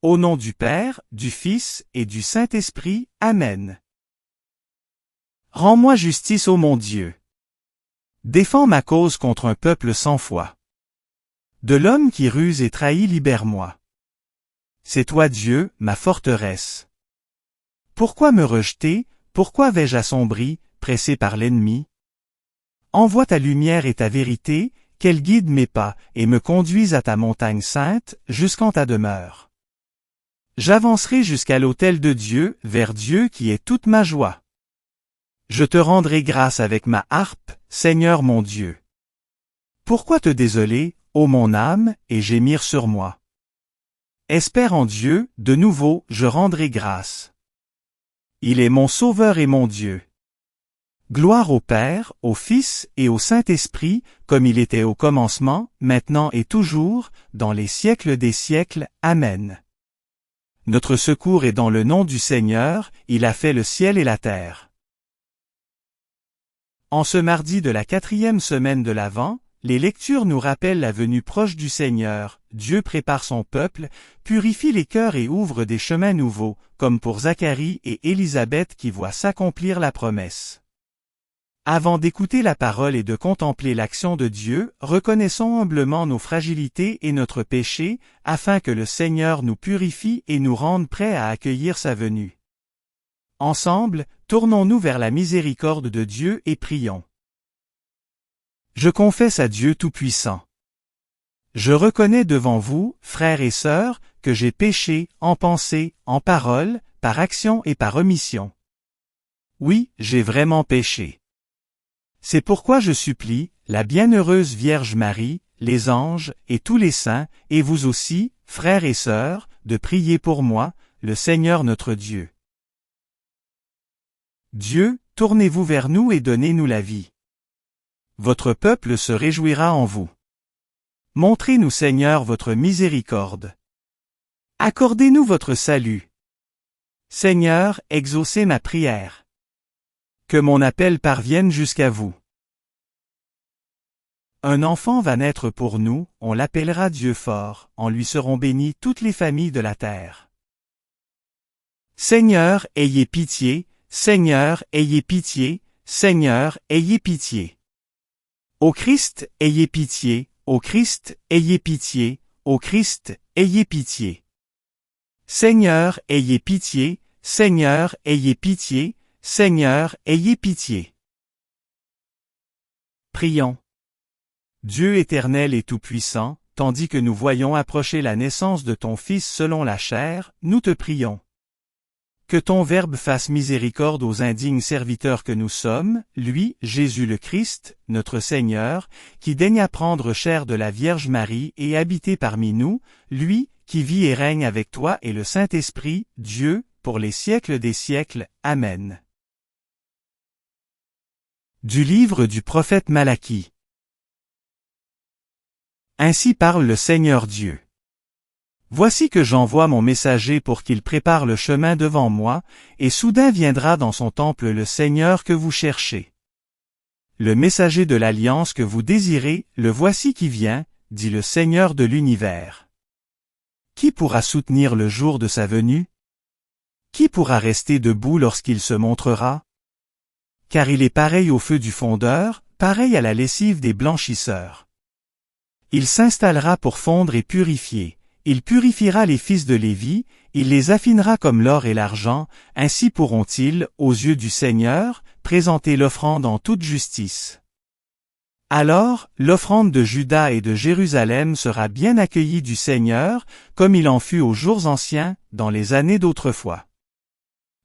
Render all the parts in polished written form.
Au nom du Père, du Fils et du Saint-Esprit. Amen. Rends-moi justice, ô mon Dieu. Défends ma cause contre un peuple sans foi. De l'homme qui ruse et trahit, libère-moi. C'est toi Dieu, ma forteresse. Pourquoi me rejeter, pourquoi vais-je assombri, pressé par l'ennemi? Envoie ta lumière et ta vérité, qu'elle guide mes pas, et me conduise à ta montagne sainte, jusqu'en ta demeure. J'avancerai jusqu'à l'autel de Dieu, vers Dieu qui est toute ma joie. Je te rendrai grâce avec ma harpe, Seigneur mon Dieu. Pourquoi te désoler, ô mon âme, et gémir sur moi? Espère en Dieu, de nouveau, je rendrai grâce. Il est mon Sauveur et mon Dieu. Gloire au Père, au Fils et au Saint-Esprit, comme il était au commencement, maintenant et toujours, dans les siècles des siècles. Amen. Notre secours est dans le nom du Seigneur, il a fait le ciel et la terre. En ce mardi de la 4e semaine de l'Avent, les lectures nous rappellent la venue proche du Seigneur. Dieu prépare son peuple, purifie les cœurs et ouvre des chemins nouveaux, comme pour Zacharie et Élisabeth qui voient s'accomplir la promesse. Avant d'écouter la parole et de contempler l'action de Dieu, reconnaissons humblement nos fragilités et notre péché, afin que le Seigneur nous purifie et nous rende prêts à accueillir sa venue. Ensemble, tournons-nous vers la miséricorde de Dieu et prions. Je confesse à Dieu Tout-Puissant. Je reconnais devant vous, frères et sœurs, que j'ai péché, en pensée, en parole, par action et par omission. Oui, j'ai vraiment péché. C'est pourquoi je supplie, la bienheureuse Vierge Marie, les anges, et tous les saints, et vous aussi, frères et sœurs, de prier pour moi, le Seigneur notre Dieu. Dieu, tournez-vous vers nous et donnez-nous la vie. Votre peuple se réjouira en vous. Montrez-nous, Seigneur, votre miséricorde. Accordez-nous votre salut. Seigneur, exaucez ma prière. Que mon appel parvienne jusqu'à vous. Un enfant va naître pour nous, on l'appellera Dieu fort, en lui seront bénies toutes les familles de la terre. Seigneur, ayez pitié, Seigneur, ayez pitié, Seigneur, ayez pitié. Ô Christ, ayez pitié, ô Christ, ayez pitié, ô Christ, ayez pitié. Seigneur, ayez pitié, Seigneur, ayez pitié, Seigneur, ayez pitié. Prions. Dieu éternel et tout-puissant, tandis que nous voyons approcher la naissance de ton Fils selon la chair, nous te prions. Que ton Verbe fasse miséricorde aux indignes serviteurs que nous sommes, lui, Jésus le Christ, notre Seigneur, qui daigna prendre chair de la Vierge Marie et habiter parmi nous, lui, qui vit et règne avec toi et le Saint-Esprit, Dieu, pour les siècles des siècles. Amen. Du livre du prophète Malachie. Ainsi parle le Seigneur Dieu. Voici que j'envoie mon messager pour qu'il prépare le chemin devant moi, et soudain viendra dans son temple le Seigneur que vous cherchez. Le messager de l'alliance que vous désirez, le voici qui vient, dit le Seigneur de l'univers. Qui pourra soutenir le jour de sa venue? Qui pourra rester debout lorsqu'il se montrera? Car il est pareil au feu du fondeur, pareil à la lessive des blanchisseurs. Il s'installera pour fondre et purifier. Il purifiera les fils de Lévi, il les affinera comme l'or et l'argent, ainsi pourront-ils, aux yeux du Seigneur, présenter l'offrande en toute justice. Alors, l'offrande de Juda et de Jérusalem sera bien accueillie du Seigneur, comme il en fut aux jours anciens, dans les années d'autrefois.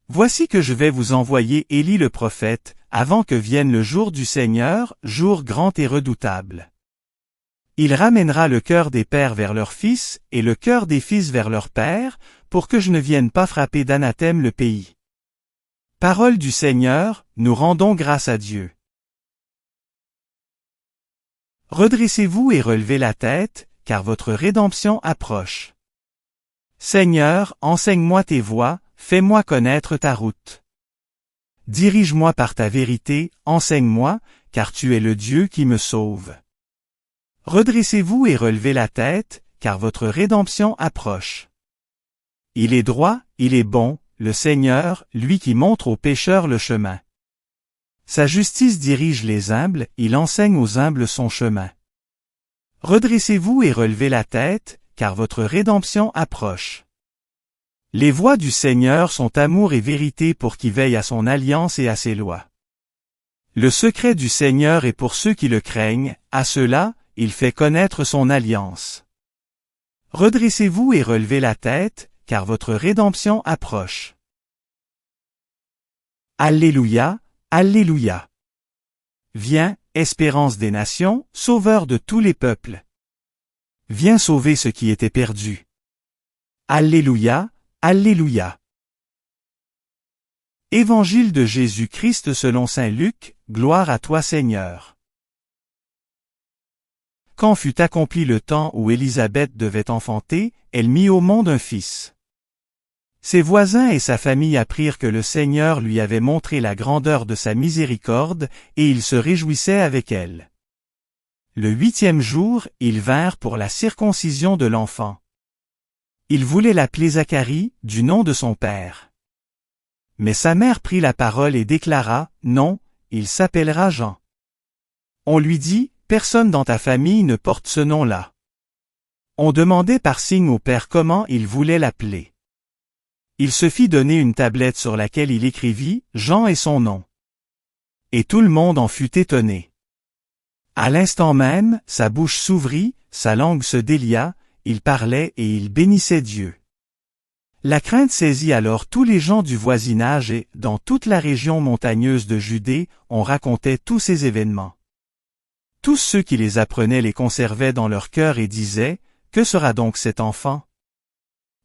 Voici que je vais vous envoyer Élie le prophète, avant que vienne le jour du Seigneur, jour grand et redoutable. Il ramènera le cœur des pères vers leurs fils, et le cœur des fils vers leurs pères, pour que je ne vienne pas frapper d'anathème le pays. Parole du Seigneur, nous rendons grâce à Dieu. Redressez-vous et relevez la tête, car votre rédemption approche. Seigneur, enseigne-moi tes voies, fais-moi connaître ta route. Dirige-moi par ta vérité, enseigne-moi, car tu es le Dieu qui me sauve. Redressez-vous et relevez la tête, car votre rédemption approche. Il est droit, il est bon, le Seigneur, lui qui montre aux pécheurs le chemin. Sa justice dirige les humbles, il enseigne aux humbles son chemin. Redressez-vous et relevez la tête, car votre rédemption approche. Les voies du Seigneur sont amour et vérité pour qui veille à son alliance et à ses lois. Le secret du Seigneur est pour ceux qui le craignent, à ceux-là, il fait connaître son alliance. Redressez-vous et relevez la tête, car votre rédemption approche. Alléluia, Alléluia. Viens, espérance des nations, sauveur de tous les peuples. Viens sauver ce qui était perdu. Alléluia, Alléluia. Évangile de Jésus-Christ selon saint Luc, gloire à toi Seigneur. Quand fut accompli le temps où Élisabeth devait enfanter, elle mit au monde un fils. Ses voisins et sa famille apprirent que le Seigneur lui avait montré la grandeur de sa miséricorde, et ils se réjouissaient avec elle. Le 8e jour, ils vinrent pour la circoncision de l'enfant. Ils voulaient l'appeler Zacharie, du nom de son père. Mais sa mère prit la parole et déclara, « Non, il s'appellera Jean. » On lui dit, « Personne dans ta famille ne porte ce nom-là. » On demandait par signe au père comment il voulait l'appeler. Il se fit donner une tablette sur laquelle il écrivit « Jean et son nom ». Et tout le monde en fut étonné. À l'instant même, sa bouche s'ouvrit, sa langue se délia, il parlait et il bénissait Dieu. La crainte saisit alors tous les gens du voisinage et, dans toute la région montagneuse de Judée, on racontait tous ces événements. Tous ceux qui les apprenaient les conservaient dans leur cœur et disaient « Que sera donc cet enfant ?»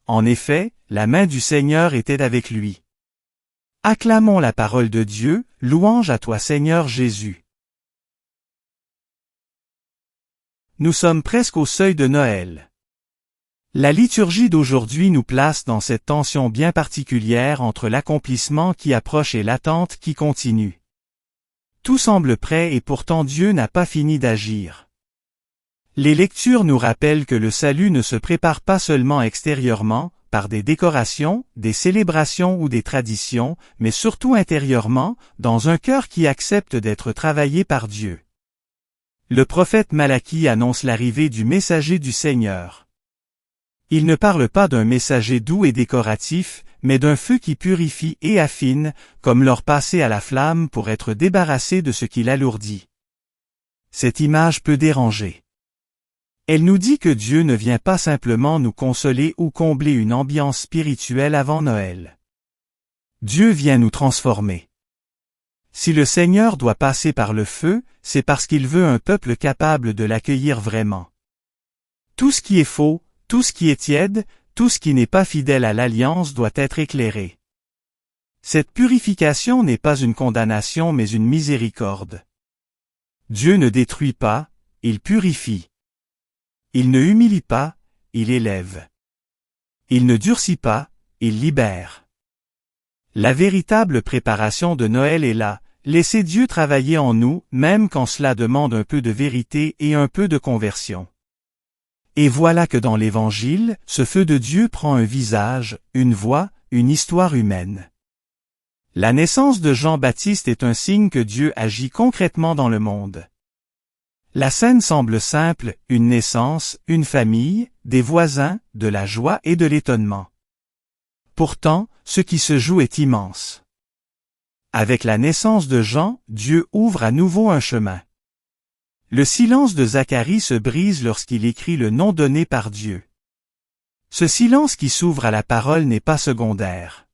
En effet, la main du Seigneur était avec lui. Acclamons la parole de Dieu, louange à toi Seigneur Jésus. Nous sommes presque au seuil de Noël. La liturgie d'aujourd'hui nous place dans cette tension bien particulière entre l'accomplissement qui approche et l'attente qui continue. Tout semble prêt et pourtant Dieu n'a pas fini d'agir. Les lectures nous rappellent que le salut ne se prépare pas seulement extérieurement, par des décorations, des célébrations ou des traditions, mais surtout intérieurement, dans un cœur qui accepte d'être travaillé par Dieu. Le prophète Malachie annonce l'arrivée du messager du Seigneur. Il ne parle pas d'un messager doux et décoratif, mais d'un feu qui purifie et affine, comme l'or passé à la flamme pour être débarrassé de ce qui l'alourdit. Cette image peut déranger. Elle nous dit que Dieu ne vient pas simplement nous consoler ou combler une ambiance spirituelle avant Noël. Dieu vient nous transformer. Si le Seigneur doit passer par le feu, c'est parce qu'il veut un peuple capable de l'accueillir vraiment. Tout ce qui est faux, tout ce qui est tiède, tout ce qui n'est pas fidèle à l'alliance doit être éclairé. Cette purification n'est pas une condamnation mais une miséricorde. Dieu ne détruit pas, il purifie. Il ne humilie pas, il élève. Il ne durcit pas, il libère. La véritable préparation de Noël est là, laissez Dieu travailler en nous, même quand cela demande un peu de vérité et un peu de conversion. Et voilà que dans l'Évangile, ce feu de Dieu prend un visage, une voix, une histoire humaine. La naissance de Jean-Baptiste est un signe que Dieu agit concrètement dans le monde. La scène semble simple, une naissance, une famille, des voisins, de la joie et de l'étonnement. Pourtant, ce qui se joue est immense. Avec la naissance de Jean, Dieu ouvre à nouveau un chemin. Le silence de Zacharie se brise lorsqu'il écrit le nom donné par Dieu. Ce silence qui s'ouvre à la parole n'est pas secondaire.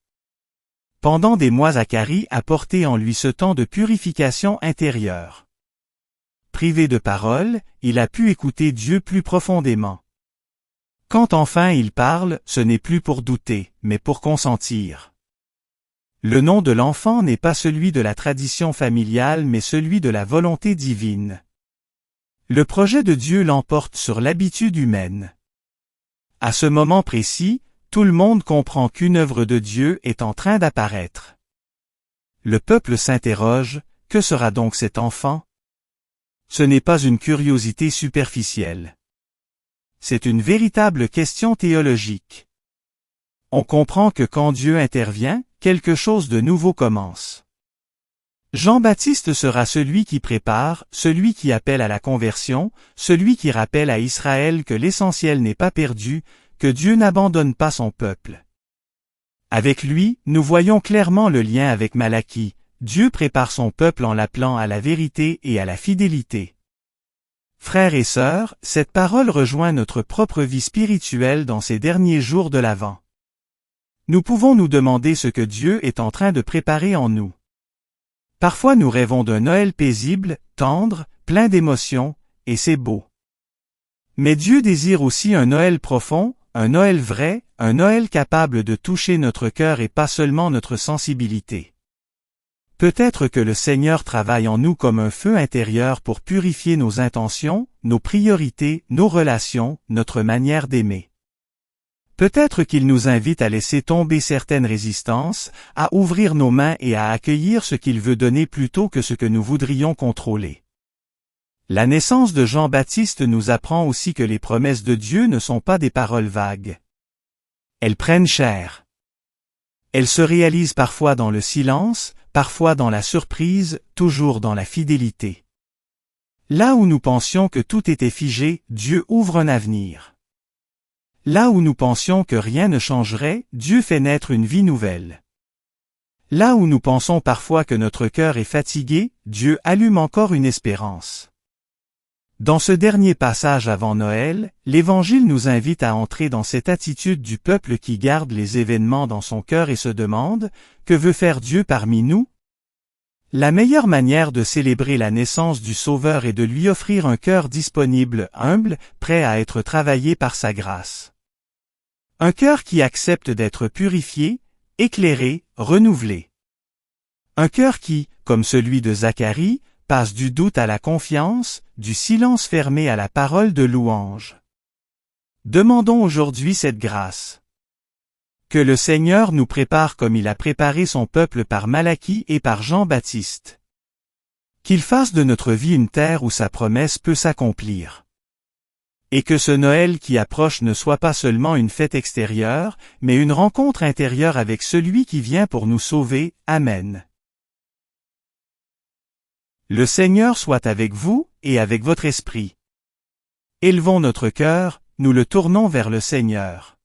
Pendant des mois Zacharie a porté en lui ce temps de purification intérieure. Privé de parole, il a pu écouter Dieu plus profondément. Quand enfin il parle, ce n'est plus pour douter, mais pour consentir. Le nom de l'enfant n'est pas celui de la tradition familiale mais celui de la volonté divine. Le projet de Dieu l'emporte sur l'habitude humaine. À ce moment précis, tout le monde comprend qu'une œuvre de Dieu est en train d'apparaître. Le peuple s'interroge, que sera donc cet enfant? Ce n'est pas une curiosité superficielle. C'est une véritable question théologique. On comprend que quand Dieu intervient, quelque chose de nouveau commence. Jean-Baptiste sera celui qui prépare, celui qui appelle à la conversion, celui qui rappelle à Israël que l'essentiel n'est pas perdu, que Dieu n'abandonne pas son peuple. Avec lui, nous voyons clairement le lien avec Malachie. Dieu prépare son peuple en l'appelant à la vérité et à la fidélité. Frères et sœurs, cette parole rejoint notre propre vie spirituelle dans ces derniers jours de l'Avent. Nous pouvons nous demander ce que Dieu est en train de préparer en nous. Parfois nous rêvons d'un Noël paisible, tendre, plein d'émotions, et c'est beau. Mais Dieu désire aussi un Noël profond, un Noël vrai, un Noël capable de toucher notre cœur et pas seulement notre sensibilité. Peut-être que le Seigneur travaille en nous comme un feu intérieur pour purifier nos intentions, nos priorités, nos relations, notre manière d'aimer. Peut-être qu'il nous invite à laisser tomber certaines résistances, à ouvrir nos mains et à accueillir ce qu'il veut donner plutôt que ce que nous voudrions contrôler. La naissance de Jean-Baptiste nous apprend aussi que les promesses de Dieu ne sont pas des paroles vagues. Elles prennent chair. Elles se réalisent parfois dans le silence, parfois dans la surprise, toujours dans la fidélité. Là où nous pensions que tout était figé, Dieu ouvre un avenir. Là où nous pensions que rien ne changerait, Dieu fait naître une vie nouvelle. Là où nous pensons parfois que notre cœur est fatigué, Dieu allume encore une espérance. Dans ce dernier passage avant Noël, l'Évangile nous invite à entrer dans cette attitude du peuple qui garde les événements dans son cœur et se demande « Que veut faire Dieu parmi nous ?» La meilleure manière de célébrer la naissance du Sauveur est de lui offrir un cœur disponible, humble, prêt à être travaillé par sa grâce. Un cœur qui accepte d'être purifié, éclairé, renouvelé. Un cœur qui, comme celui de Zacharie, passe du doute à la confiance, du silence fermé à la parole de louange. Demandons aujourd'hui cette grâce. Que le Seigneur nous prépare comme il a préparé son peuple par Malachie et par Jean-Baptiste. Qu'il fasse de notre vie une terre où sa promesse peut s'accomplir. Et que ce Noël qui approche ne soit pas seulement une fête extérieure, mais une rencontre intérieure avec celui qui vient pour nous sauver. Amen. Le Seigneur soit avec vous, et avec votre esprit. Élevons notre cœur, nous le tournons vers le Seigneur.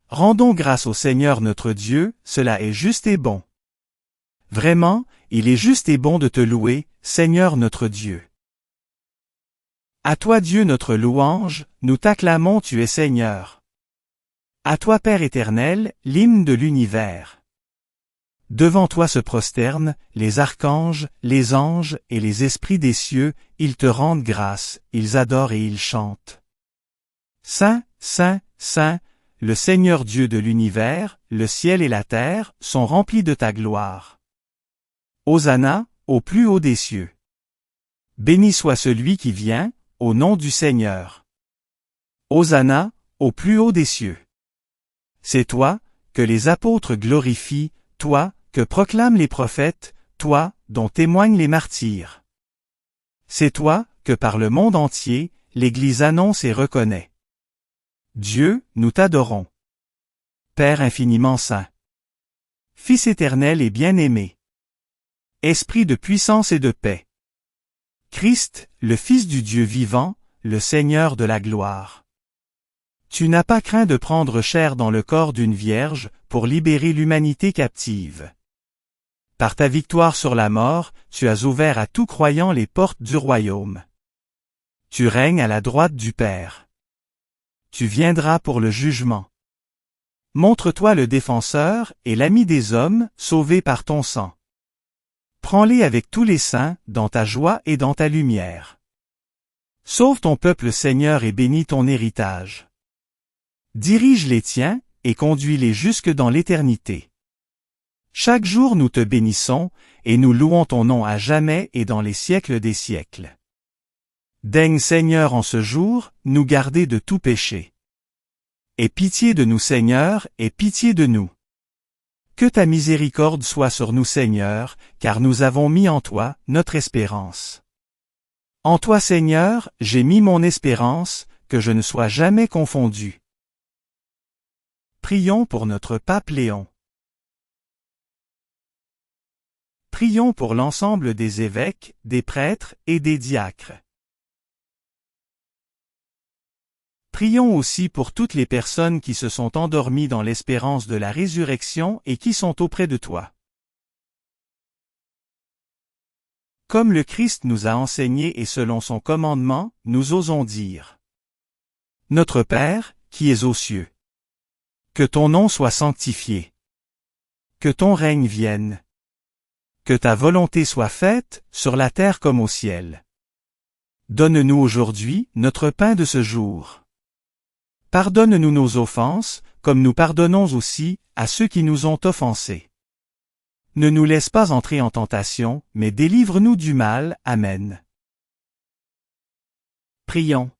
Rendons grâce au Seigneur notre Dieu, cela est juste et bon. Vraiment, il est juste et bon de te louer, Seigneur notre Dieu. À toi Dieu notre louange, nous t'acclamons, tu es Seigneur. À toi Père éternel, l'hymne de l'univers. Devant toi se prosternent les archanges, les anges et les esprits des cieux, ils te rendent grâce, ils adorent et ils chantent. Saint, Saint, Saint, le Seigneur Dieu de l'univers, le ciel et la terre sont remplis de ta gloire. Hosanna, au plus haut des cieux. Béni soit celui qui vient, au nom du Seigneur. Hosanna, au plus haut des cieux. C'est toi, que les apôtres glorifient, toi, que proclament les prophètes, toi, dont témoignent les martyrs. C'est toi, que par le monde entier, l'Église annonce et reconnaît. Dieu, nous t'adorons. Père infiniment saint. Fils éternel et bien-aimé. Esprit de puissance et de paix. Christ, le Fils du Dieu vivant, le Seigneur de la gloire. Tu n'as pas craint de prendre chair dans le corps d'une vierge, pour libérer l'humanité captive. Par ta victoire sur la mort, tu as ouvert à tout croyant les portes du royaume. Tu règnes à la droite du Père. Tu viendras pour le jugement. Montre-toi le défenseur et l'ami des hommes, sauvés par ton sang. Prends-les avec tous les saints, dans ta joie et dans ta lumière. Sauve ton peuple Seigneur et bénis ton héritage. Dirige les tiens, et conduis-les jusque dans l'éternité. Chaque jour nous te bénissons, et nous louons ton nom à jamais et dans les siècles des siècles. Daigne Seigneur en ce jour, nous garder de tout péché. Aie pitié de nous Seigneur, aie pitié de nous. Que ta miséricorde soit sur nous Seigneur, car nous avons mis en toi, notre espérance. En toi Seigneur, j'ai mis mon espérance, que je ne sois jamais confondu. Prions pour notre pape Léon. Prions pour l'ensemble des évêques, des prêtres et des diacres. Prions aussi pour toutes les personnes qui se sont endormies dans l'espérance de la résurrection et qui sont auprès de toi. Comme le Christ nous a enseigné et selon son commandement, nous osons dire: Notre Père, qui es aux cieux. Que ton nom soit sanctifié. Que ton règne vienne. Que ta volonté soit faite, sur la terre comme au ciel. Donne-nous aujourd'hui notre pain de ce jour. Pardonne-nous nos offenses, comme nous pardonnons aussi à ceux qui nous ont offensés. Ne nous laisse pas entrer en tentation, mais délivre-nous du mal. Amen. Prions.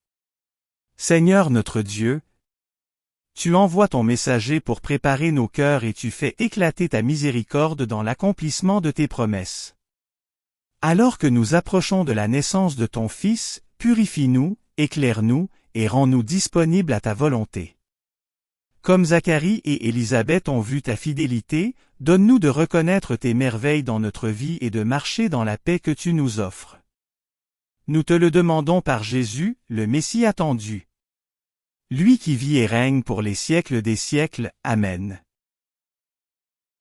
Seigneur notre Dieu, tu envoies ton messager pour préparer nos cœurs et tu fais éclater ta miséricorde dans l'accomplissement de tes promesses. Alors que nous approchons de la naissance de ton Fils, purifie-nous, éclaire-nous, et rends-nous disponibles à ta volonté. Comme Zacharie et Élisabeth ont vu ta fidélité, donne-nous de reconnaître tes merveilles dans notre vie et de marcher dans la paix que tu nous offres. Nous te le demandons par Jésus, le Messie attendu. Lui qui vit et règne pour les siècles des siècles. Amen.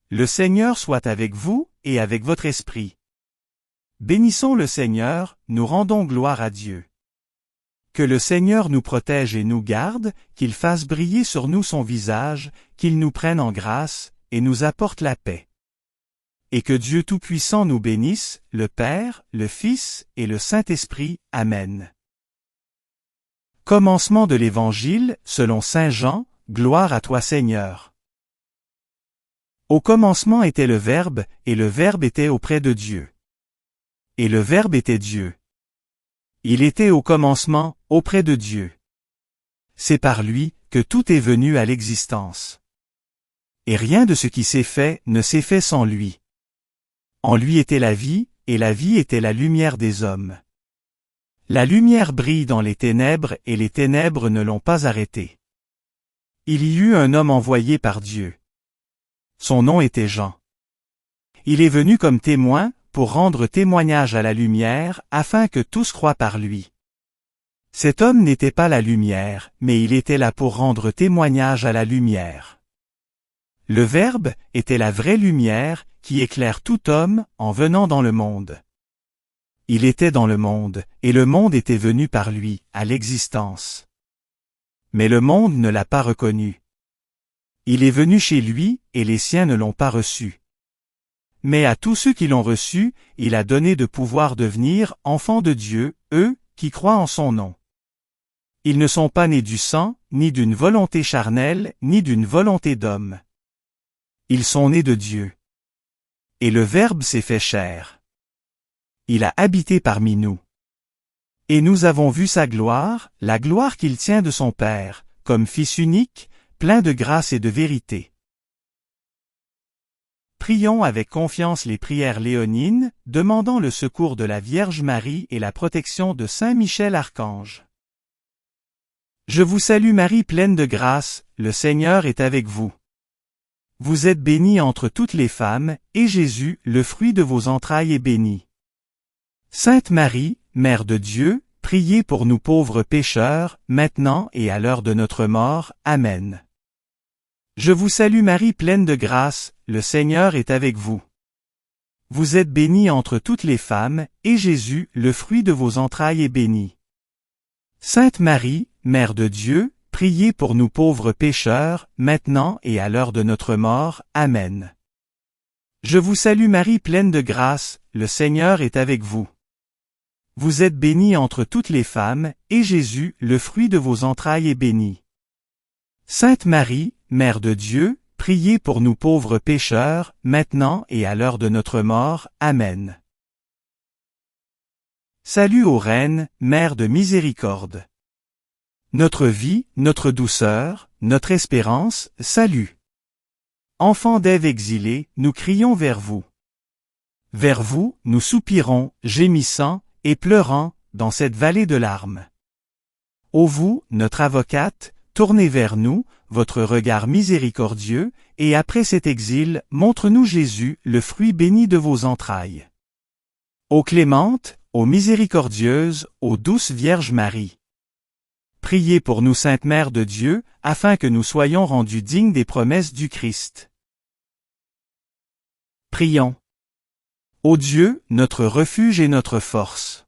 Le Seigneur soit avec vous, et avec votre esprit. Bénissons le Seigneur, nous rendons gloire à Dieu. Que le Seigneur nous protège et nous garde, qu'il fasse briller sur nous son visage, qu'il nous prenne en grâce, et nous apporte la paix. Et que Dieu Tout-Puissant nous bénisse, le Père, le Fils et le Saint-Esprit. Amen. Commencement de l'Évangile, selon saint Jean, gloire à toi Seigneur. Au commencement était le Verbe, et le Verbe était auprès de Dieu. Et le Verbe était Dieu. Il était au commencement, auprès de Dieu. C'est par lui que tout est venu à l'existence. Et rien de ce qui s'est fait ne s'est fait sans lui. En lui était la vie, et la vie était la lumière des hommes. La lumière brille dans les ténèbres et les ténèbres ne l'ont pas arrêtée. Il y eut un homme envoyé par Dieu. Son nom était Jean. Il est venu comme témoin, pour rendre témoignage à la lumière, afin que tous croient par lui. Cet homme n'était pas la lumière, mais il était là pour rendre témoignage à la lumière. Le Verbe était la vraie lumière, qui éclaire tout homme, en venant dans le monde. Il était dans le monde, et le monde était venu par lui, à l'existence. Mais le monde ne l'a pas reconnu. Il est venu chez lui, et les siens ne l'ont pas reçu. Mais à tous ceux qui l'ont reçu, il a donné de pouvoir devenir enfants de Dieu, eux, qui croient en son nom. Ils ne sont pas nés du sang, ni d'une volonté charnelle, ni d'une volonté d'homme. Ils sont nés de Dieu. Et le Verbe s'est fait chair. Il a habité parmi nous. Et nous avons vu sa gloire, la gloire qu'il tient de son Père, comme Fils unique, plein de grâce et de vérité. Prions avec confiance les prières léonines, demandant le secours de la Vierge Marie et la protection de Saint Michel Archange. Je vous salue Marie pleine de grâce, le Seigneur est avec vous. Vous êtes bénie entre toutes les femmes, et Jésus, le fruit de vos entrailles, est béni. Sainte Marie, Mère de Dieu, priez pour nous pauvres pécheurs, maintenant et à l'heure de notre mort. Amen. Je vous salue Marie pleine de grâce, le Seigneur est avec vous. Vous êtes bénie entre toutes les femmes, et Jésus, le fruit de vos entrailles, est béni. Sainte Marie, Mère de Dieu, priez pour nous pauvres pécheurs, maintenant et à l'heure de notre mort. Amen. Je vous salue Marie pleine de grâce, le Seigneur est avec vous. Vous êtes bénie entre toutes les femmes, et Jésus, le fruit de vos entrailles, est béni. Sainte Marie, Mère de Dieu, priez pour nous pauvres pécheurs, maintenant et à l'heure de notre mort. Amen. Salut ô Reine, Mère de miséricorde. Notre vie, notre douceur, notre espérance, salut. Enfants d'Ève exilés, nous crions vers vous. Vers vous, nous soupirons, gémissant, et pleurant, dans cette vallée de larmes. Ô vous, notre avocate, tournez vers nous, votre regard miséricordieux, et après cet exil, montre-nous Jésus, le fruit béni de vos entrailles. Ô clémente, ô miséricordieuse, ô douce Vierge Marie. Priez pour nous, Sainte Mère de Dieu, afin que nous soyons rendus dignes des promesses du Christ. Prions. Ô Dieu, notre refuge et notre force.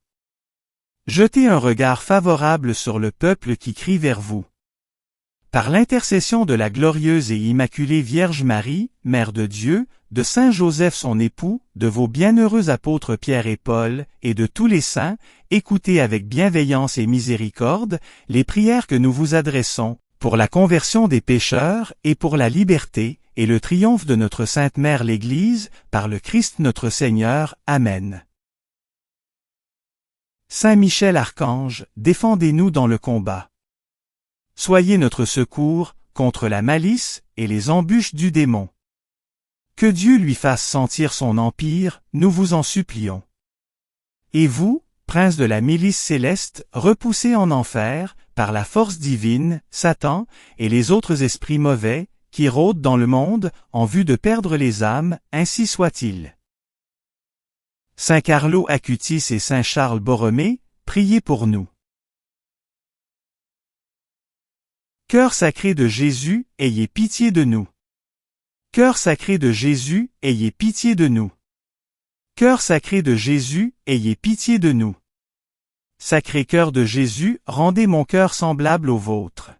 Jetez un regard favorable sur le peuple qui crie vers vous. Par l'intercession de la glorieuse et immaculée Vierge Marie, Mère de Dieu, de Saint Joseph son époux, de vos bienheureux apôtres Pierre et Paul, et de tous les saints, écoutez avec bienveillance et miséricorde les prières que nous vous adressons, pour la conversion des pécheurs et pour la liberté, et le triomphe de notre Sainte Mère l'Église, par le Christ notre Seigneur. Amen. Saint Michel Archange, défendez-nous dans le combat. Soyez notre secours contre la malice et les embûches du démon. Que Dieu lui fasse sentir son empire, nous vous en supplions. Et vous, prince de la milice céleste, repoussez en enfer, par la force divine, Satan et les autres esprits mauvais, qui rôdent dans le monde, en vue de perdre les âmes, ainsi soit-il. Saint Carlo Acutis et Saint Charles Borromée, priez pour nous. Cœur sacré de Jésus, ayez pitié de nous. Cœur sacré de Jésus, ayez pitié de nous. Cœur sacré de Jésus, ayez pitié de nous. Sacré cœur de Jésus, rendez mon cœur semblable au vôtre.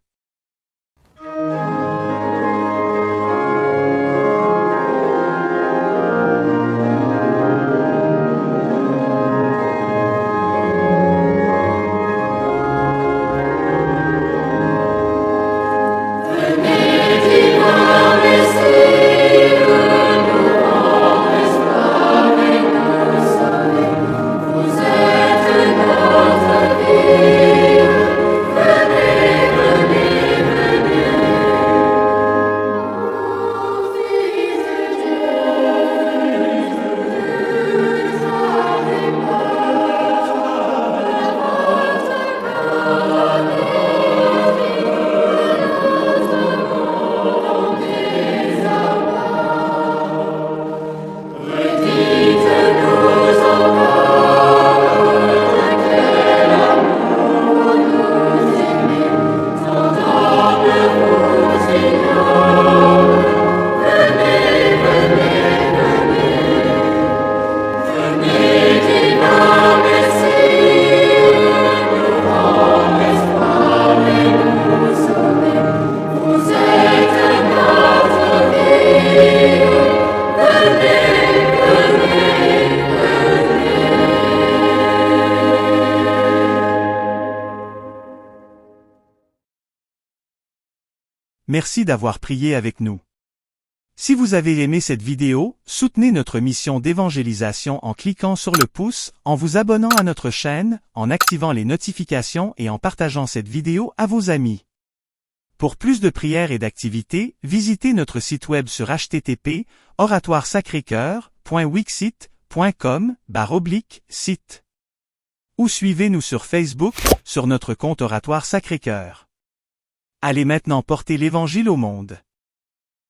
Merci d'avoir prié avec nous. Si vous avez aimé cette vidéo, soutenez notre mission d'évangélisation en cliquant sur le pouce, en vous abonnant à notre chaîne, en activant les notifications et en partageant cette vidéo à vos amis. Pour plus de prières et d'activités, visitez notre site web sur http://oratoiresacrécoeur.wixsite.com/site. Ou suivez-nous sur Facebook, sur notre compte Oratoire Sacré-Cœur. Allez maintenant porter l'Évangile au monde.